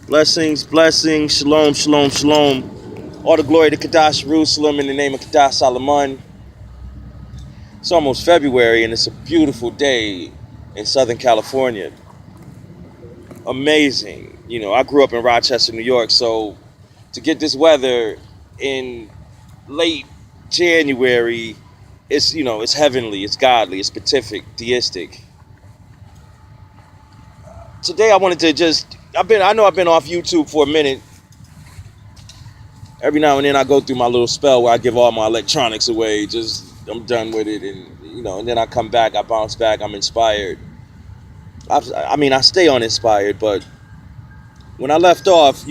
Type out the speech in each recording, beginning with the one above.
Blessings, blessings, shalom, shalom, shalom. All the glory to Kadash Jerusalem in the name of Kadash Solomon. It's almost February and it's a beautiful day in Southern California. Amazing. You know, I grew up in Rochester, New York, so to get this weather in late January, it's heavenly, it's godly, it's beatific, deistic. Today I wanted to I know I've been off YouTube for a minute. Every now and then I go through my little spell where I give all my electronics away. I'm done with it, and then I come back, I bounce back, I'm inspired. I stay uninspired, but when I left off,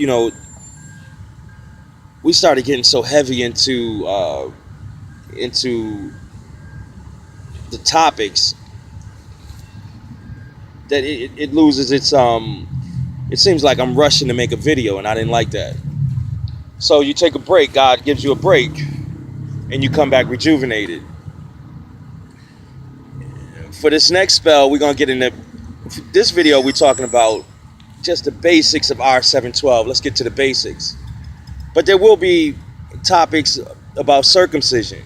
we started getting so heavy into the topics that it loses its It seems like I'm rushing to make a video, and I didn't like that. So you take a break, God gives you a break, and you come back rejuvenated. For this next spell, we're going to get into this video. We're talking about just the basics of R712. Let's get to the basics. But there will be topics about circumcision.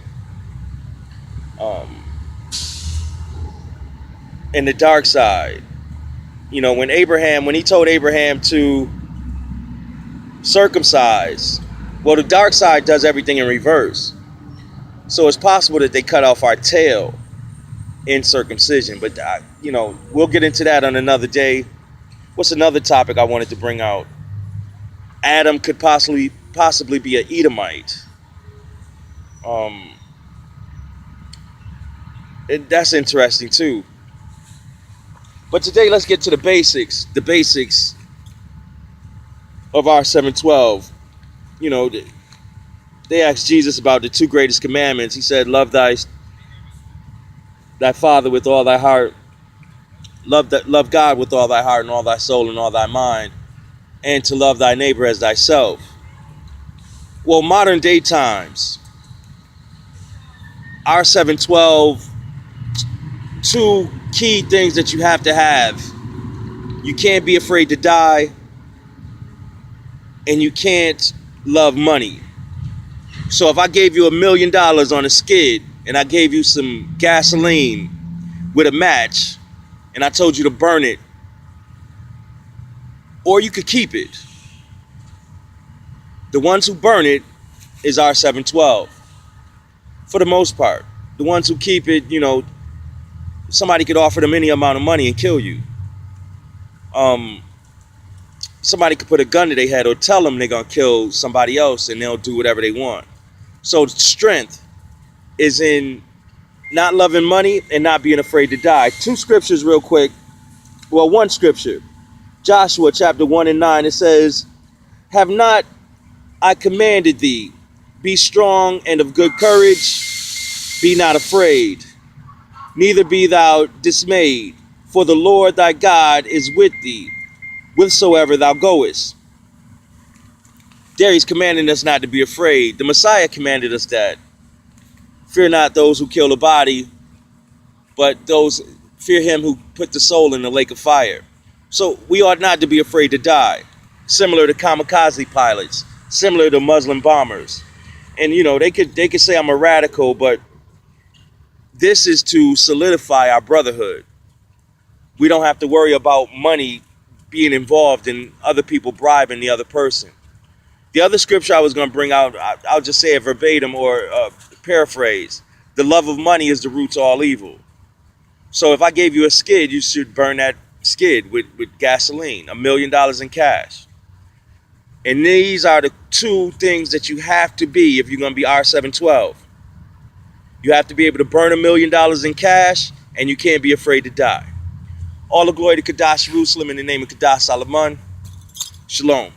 And the dark side. When he told Abraham to circumcise, well, the dark side does everything in reverse. So it's possible that they cut off our tail in circumcision. But, we'll get into that on another day. What's another topic I wanted to bring out? Adam could possibly be an Edomite. That's interesting too. But today, let's get to the basics. The basics of R712. They asked Jesus about the two greatest commandments. He said, love thy father with all thy heart. Love God with all thy heart and all thy soul and all thy mind. And to love thy neighbor as thyself. Well, modern day times, R712, two key things that you have to have. You can't be afraid to die, and you can't love money. So if I gave you $1 million on a skid, and I gave you some gasoline with a match, and I told you to burn it, or you could keep it. The ones who burn it is R712. For the most part. The ones who keep it, somebody could offer them any amount of money and kill you. Somebody could put a gun to their head or tell them they're going to kill somebody else and they'll do whatever they want. So strength is in not loving money and not being afraid to die. Two scriptures real quick. Well, one scripture. Joshua chapter 1 and 9. It says, have not I commanded thee, be strong and of good courage, be not afraid, neither be thou dismayed, for the Lord thy God is with thee, whithersoever thou goest. There he's commanding us not to be afraid. The Messiah commanded us that. Fear not those who kill the body, but fear him who put the soul in the lake of fire. So we ought not to be afraid to die. Similar to kamikaze pilots, similar to Muslim bombers. And they could say I'm a radical, but this is to solidify our brotherhood. We don't have to worry about money being involved in other people bribing the other person. The other scripture I was going to bring out, I'll just say it verbatim or paraphrase. The love of money is the root to all evil. So if I gave you a skid, you should burn that skid with gasoline, $1 million in cash. And these are the two things that you have to be if you're going to be R712. You have to be able to burn $1 million in cash, and you can't be afraid to die. All the glory to Kadash Jerusalem in the name of Kadash Solomon. Shalom.